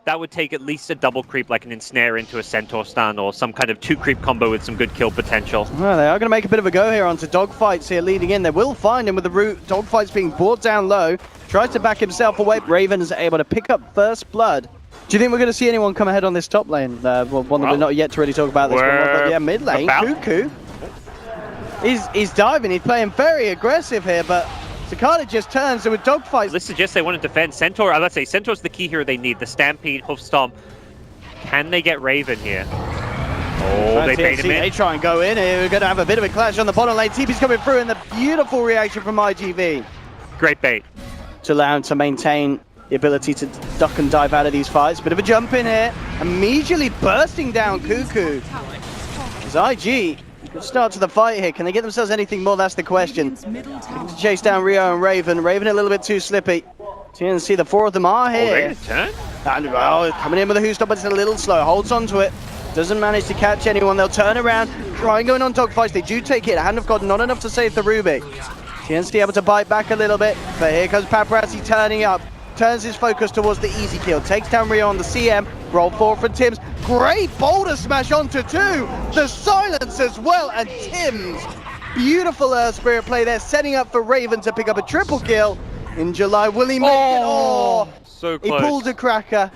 that would take at least a double creep like an ensnare into a centaur stun or some kind of 2-creep combo with some good kill potential. Well, they are going to make a bit of a go here onto Dogfights here leading in. They will find him with the root. Dogfights being brought down low. Tries to back himself away. Raven is able to pick up first blood. Do you think we're going to see anyone come ahead on this top lane? Well, one that we're not yet to really talk about this one. But yeah, mid lane, Cuckoo. He's diving. He's playing very aggressive here, but Cicada just turns, and with Dogfights... This suggests they want to defend Centaur. Let's say Centaur's the key here they need. The Stampede, Hoof Stomp. Can they get Raven here? Oh, they bait him in. They try and go in here. We're going to have a bit of a clash on the bottom lane. TP's coming through, and the beautiful reaction from IG.V. Great bait. To allow him to maintain the ability to duck and dive out of these fights. Bit of a jump in here. Immediately bursting down Cuckoo. As IG... start to the fight here. Can they get themselves anything more? That's the question. To chase down Rio and Raven. Raven a little bit too slippy. TNC, the four of them are here. Oh, they're gonna turn? And coming in with a Who Stop, but it's a little slow. Holds onto it. Doesn't manage to catch anyone. They'll turn around. Try and go in on Dogfights. They do take it. Hand of God, not enough to save the Ruby. TNC able to bite back a little bit. But here comes Paparazzi turning up. Turns his focus towards the easy kill. Takes down Rio on the CM. Roll forward for Tims. Great boulder smash onto 2. The silence as well. And Tims, beautiful Earth Spirit play there, setting up for Raven to pick up a triple kill. In July, will he make it? Oh, so close. He pulled a cracker.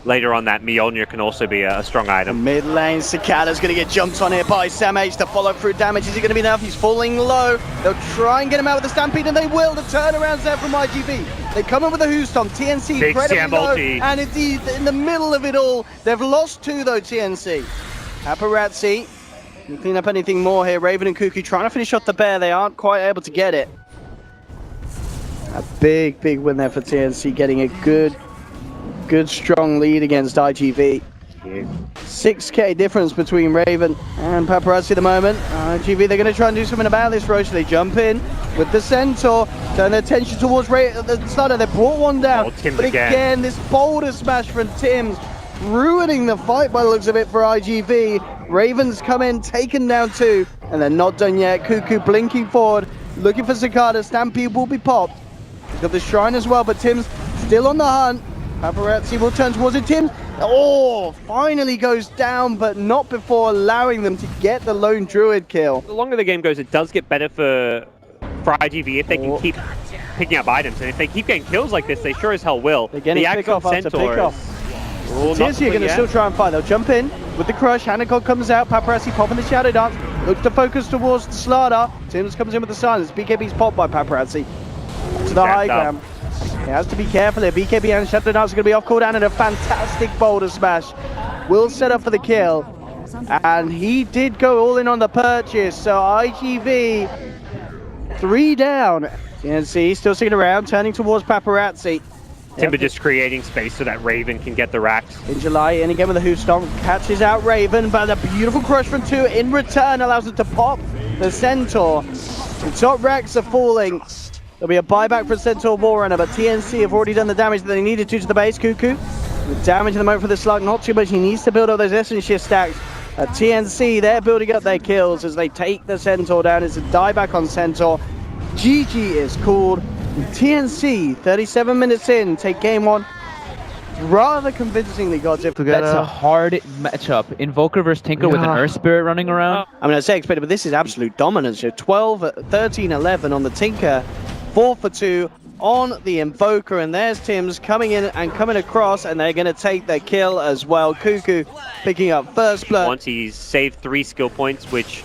Later on, that Mjolnir can also be a strong item. Mid lane, Cicada's going to get jumped on here by Sam H. The follow through damage. Is he going to be enough? He's falling low. They'll try and get him out with the Stampede, and they will. The turnaround's there from IG.V. They come in with a Hoostomp. TNC Big incredibly low. ulti. And indeed, in the middle of it all, they've lost 2 though, TNC. Paparazzi, can clean up anything more here. Raven and Cuckoo trying to finish off the bear. They aren't quite able to get it. A big, big win there for TNC, getting a good strong lead against IG.V. 6k difference between Raven and Paparazzi at the moment. IG.V, they're going to try and do something about this, Roche. They jump in with the Centaur, turn their attention towards the starter. They brought one down, but again, this boulder smash from Tims, ruining the fight by the looks of it for IG.V. Ravens come in, taken down 2, and they're not done yet. Cuckoo blinking forward, looking for Cicada. Stampede will be popped. He's got the Shrine as well, but Tims still on the hunt. Paparazzi will turn towards it. Tims, finally goes down, but not before allowing them to get the lone druid kill. The longer the game goes, it does get better for IG.V if they can keep picking up items. And if they keep getting kills like this, they sure as hell will. They're getting pick off after pick off. TNC are going to still try and fight. They'll jump in with the crush. Hanacog comes out. Paparazzi popping the Shadow Dance. Look to focus towards the Slardar. Tims comes in with the silence. BKB's popped by Paparazzi. To the high ground. He has to be careful here. BKB and Shadow Dance are going to be off cooldown, and a fantastic boulder smash will set up for the kill. And he did go all in on the purchase. So IG.V 3 down. TNC still sticking around, turning towards Paparazzi. Timber just creating space so that Raven can get the racks. In July, and again with a Who Stomp, catches out Raven, but a beautiful crush from 2 in return allows him to pop the Centaur. The top racks are falling. There'll be a buyback for Centaur Warrunner, but TNC have already done the damage that they needed to the base. Cuckoo, with damage at the moment for the slug, not too much. He needs to build up those Essence Shift stacks. TNC, they're building up their kills as they take the Centaur down. It's a dieback on Centaur. GG is called. TNC, 37 minutes in, take game 1 rather convincingly, Gods. That's a hard matchup. Invoker versus Tinker with an Earth Spirit running around. I mean, I say expected, but this is absolute dominance. 12, 13, 11 on the Tinker, 4 for 2 on the Invoker, and there's Tims coming in and coming across, and they're going to take their kill as well. Cuckoo picking up first blood. Once he's saved 3 skill points, which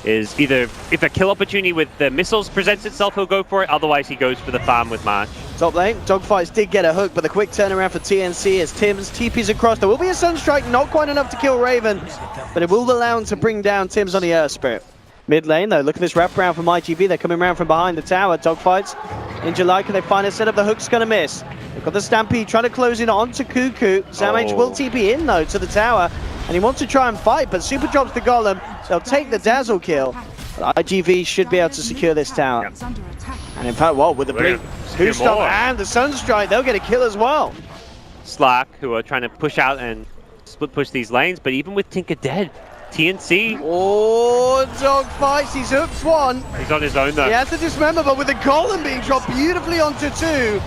is either if a kill opportunity with the missiles presents itself, he'll go for it. Otherwise, he goes for the farm with March. Top lane, Dogfights did get a hook, but the quick turnaround for TNC as Tims TP's across. There will be a Sunstrike, not quite enough to kill Raven, but it will allow him to bring down Tims on the Earth Spirit. Mid lane, though, look at this wraparound from IG.V. They're coming around from behind the tower. Dogfights in July, can they find a setup? The hook's going to miss. They've got the Stampede trying to close in onto Cuckoo. Zamh will TP in, though, to the tower, and he wants to try and fight, but super drops the Golem. They'll take the Dazzle kill. But IG.V should be able to secure this tower. And in fact, with the blink, Who Stop and the Sunstrike, they'll get a kill as well. Slack, who are trying to push out and split push these lanes, but even with Tinker dead, TNC. Oh, Dogfights, he's hooked 1. He's on his own though. He has to dismember, but with the Golem being dropped beautifully onto 2,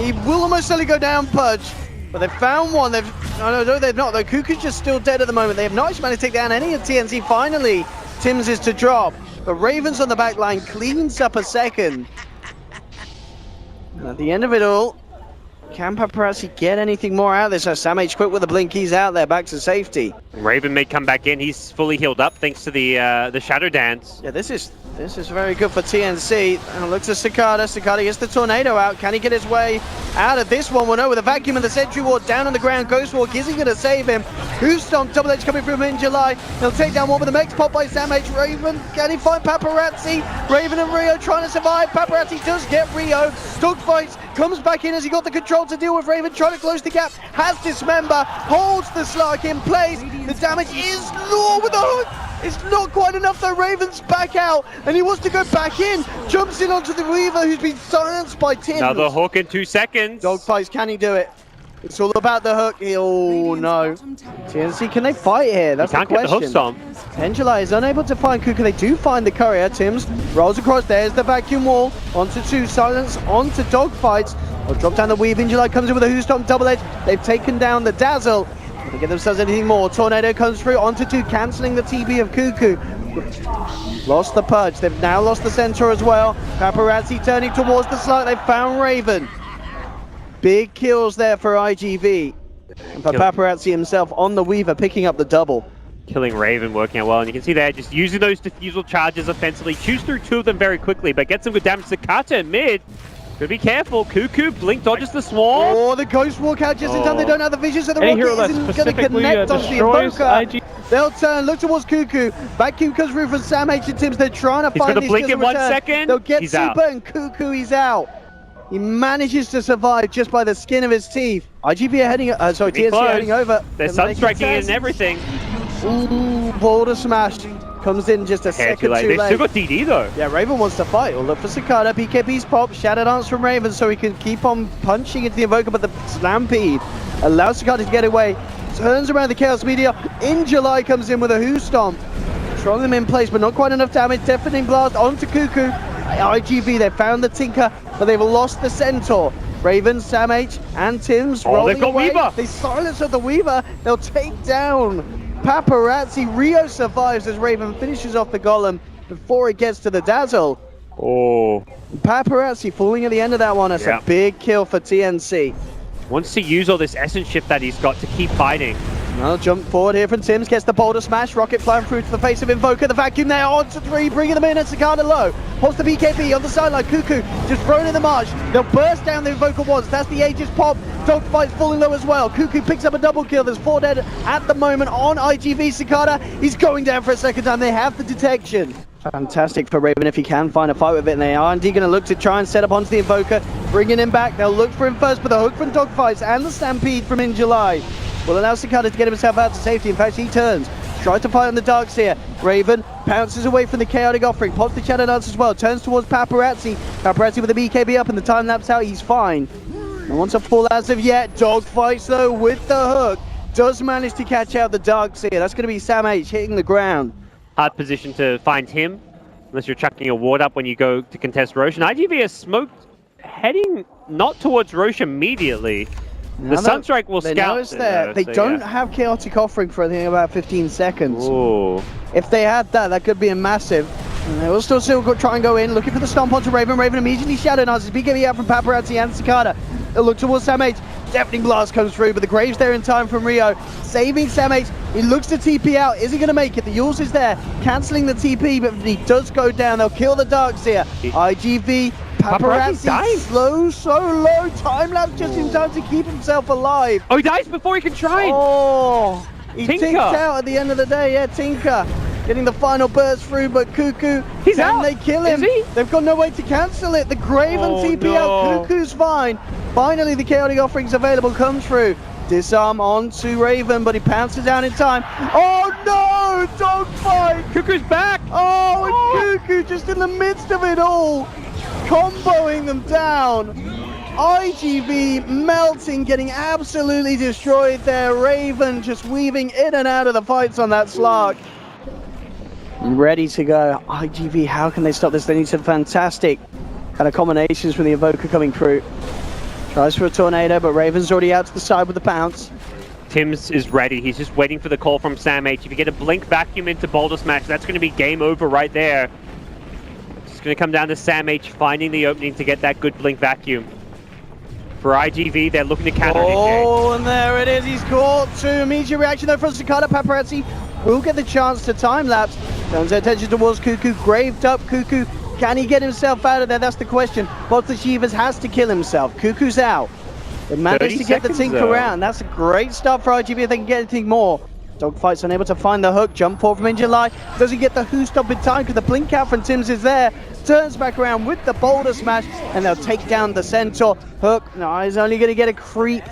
he will almost certainly go down, Pudge. But they've found one. No, they've not. Though Cuckoo's just still dead at the moment. They have not actually managed to take down any of TNC. Finally, Tim's is to drop. The Ravens on the back line cleans up a second. And at the end of it all, can Paparazzi get anything more out of this? So Sam H quick with the blink. He's out there, back to safety. Raven may come back in. He's fully healed up thanks to the Shadow Dance. Yeah, this is very good for TNC. And look to Cicada. Cicada gets the tornado out. Can he get his way out of this one? Well, no, with a vacuum and the Sentry Ward down on the ground. Ghost Walk, is he going to save him? Who's Stomp? Double Edge coming from in July. He'll take down one with the Mex pop by Sam H. Raven, can he find Paparazzi? Raven and Rio trying to survive. Paparazzi does get Rio. Dogfights, comes back in as he got the control to deal with Raven, trying to close the gap. Has Dismember, holds the Slark in place. The damage is low with the hook. It's not quite enough though. Raven's back out and he wants to go back in. Jumps in onto the Weaver who's been silenced by Tim. Another hook in 2 seconds. Dogfights, can he do it? It's all about the hook. Oh no. TNC, can they fight here? That's the question. Can't get the hook stomp. Angela is unable to find Kuka. They do find the courier. Tims rolls across. There's the vacuum wall. Onto 2. Silence. Onto Dogfights. They'll drop down the weave. Angela comes in with a Who Stomp double edge. They've taken down the Dazzle. They get themselves anything more. Tornado comes through onto 2, cancelling the TB of Cuckoo. Lost the Purge. They've now lost the Centaur as well. Paparazzi turning towards the slot. They've found Raven. Big kills there for IG.V. And for Paparazzi himself on the Weaver, picking up the double. Killing Raven, working out well. And you can see there, just using those diffusal charges offensively. Chews through 2 of them very quickly, but gets some good damage to Kata in mid. Gotta be careful. Cuckoo, Blink dodges the swarm. Oh, the Ghost Walk out just in time. They don't have the vision, so the rocket isn't going to connect onto the Invoker. They'll turn, look towards Cuckoo. Vacuum comes through from Sam H and Tims. They're trying to find these Blink in 1 second. They'll get Super and Cuckoo, he's out. He manages to survive just by the skin of his teeth. IG.V are heading, sorry, TNC are heading over. They're sunstriking in and everything. Ooh, Boulder Smash. Comes in just a second too late. They've still got DD though. Yeah, Raven wants to fight. We'll look for Cicada. BKB's pop. Shadow Dance from Raven so he can keep on punching into the Invoker, but the Stampede allows Cicada to get away. Turns around the Chaos Meteor. In July comes in with a Who Stomp. Throwing them in place, but not quite enough damage. Deafening Blast onto Cuckoo. IG.V, they found the Tinker, but they've lost the Centaur. Raven, Sam H, and Tims rolling they've got away. Weaver. They silence the Weaver. They'll take down Paparazzi. Rio survives as Raven finishes off the Golem before it gets to the Dazzle. Oh. Paparazzi falling at the end of that one. That's a big kill for TNC. Wants to use all this essence shift that he's got to keep fighting. Another jump forward here from Tims, gets the Boulder Smash, rocket flying through to the face of Invoker, the vacuum there, on to 3, bringing them in, and Cicada low. Holds the BKB on the sideline, Cuckoo just thrown in the march. They'll burst down the Invoker once, that's the Aegis pop. Dogfight's falling low as well. Cuckoo picks up a double kill, there's 4 dead at the moment on IG.V. Cicada, he's going down for a second time, they have the detection. Fantastic for Raven if he can find a fight with it, and they are indeed going to look to try and set up onto the Invoker, bringing him back. They'll look for him first, but the hook from Dogfights and the Stampede from In July will allow Cicada to get himself out to safety. In fact, he turns, tries to fight on the Darkseer. Raven pounces away from the Chaotic Offering, pops the Shadow Dance as well, turns towards Paparazzi. Paparazzi with the BKB up and the time lapse out, he's fine. No one's a full as of yet. Dogfights though with the hook, does manage to catch out the Darkseer. That's going to be Sam H hitting the ground. Hard position to find him, unless you're chucking a ward up when you go to contest Roche. And IG.V is smoked, heading not towards Roche immediately. The Sunstrike will scout. They don't have Chaotic Offering for I think about 15 seconds. Ooh. If they had that, that could be a massive. And they will still try and go in, looking for the stomp onto Raven. Raven immediately Shadow Dances, BKB out from Paparazzi and Cicada. They'll look towards Sam H. Deafening Blast comes through, but the Grave's there in time from Rio. Saving Sam H. He looks to TP out. Is he going to make it? The Yules is there, cancelling the TP, but he does go down. They'll kill the Darkseer. IG.V, Paparazzi slow, so low. Time lapse just in time to keep himself alive. Oh, he dies before he can try. Oh, he tinked out at the end of the day. Yeah, Tinker getting the final burst through, but Cuckoo, he's out. They kill him. Is he? They've got no way to cancel it. The Grave and TP out. Cuckoo's fine. Finally, the Chaotic Offerings available comes through. Disarm onto Raven, but he pounces down in time. Oh no! Dogfight! Cuckoo's back! Oh, and Cuckoo just in the midst of it all, comboing them down. IG.V melting, getting absolutely destroyed there. Raven just weaving in and out of the fights on that Slark. Ready to go. IG.V, how can they stop this? They need some fantastic kind of combinations from the Invoker coming through. Tries for a tornado, but Raven's already out to the side with the pounce. Tim's is ready. He's just waiting for the call from Sam H. If you get a blink vacuum into Boulder Smash, that's going to be game over right there. It's going to come down to Sam H finding the opening to get that good blink vacuum. For IG.V, they're looking to counter Oh, and there it is. He's caught. Two immediate reaction there from Sakata. Paparazzi will get the chance to time lapse. Turns their attention towards Cuckoo. Graved up Cuckoo. Can he get himself out of there? That's the question. Both the Shivas has to kill himself. Cuckoo's out. They managed to get the Tinker around. That's a great start for IG.V if they can get anything more. Dogfight's unable to find the hook. Jump forward from July. Doesn't get the who stop in time because the blink out from Tim's is there. Turns back around with the Boulder Smash and they'll take down the Centaur. Hook, no, he's only going to get a creep.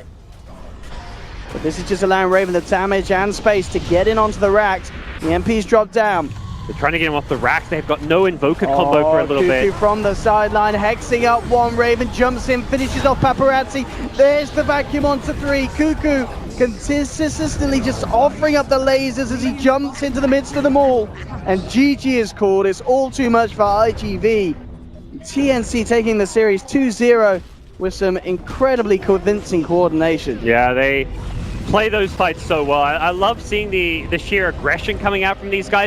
But this is just allowing Raven the damage and space to get in onto the racks. The MP's dropped down. They're trying to get him off the racks. They've got no Invoker combo for a little Cuckoo bit. From the sideline, hexing up one. Raven jumps in, finishes off Paparazzi. There's the vacuum onto 3. Cuckoo consistently just offering up the lasers as he jumps into the midst of them all. And GG is called. It's all too much for IG.V. TNC taking the series 2-0 with some incredibly convincing coordination. Yeah, they play those fights so well. I love seeing the sheer aggression coming out from these guys.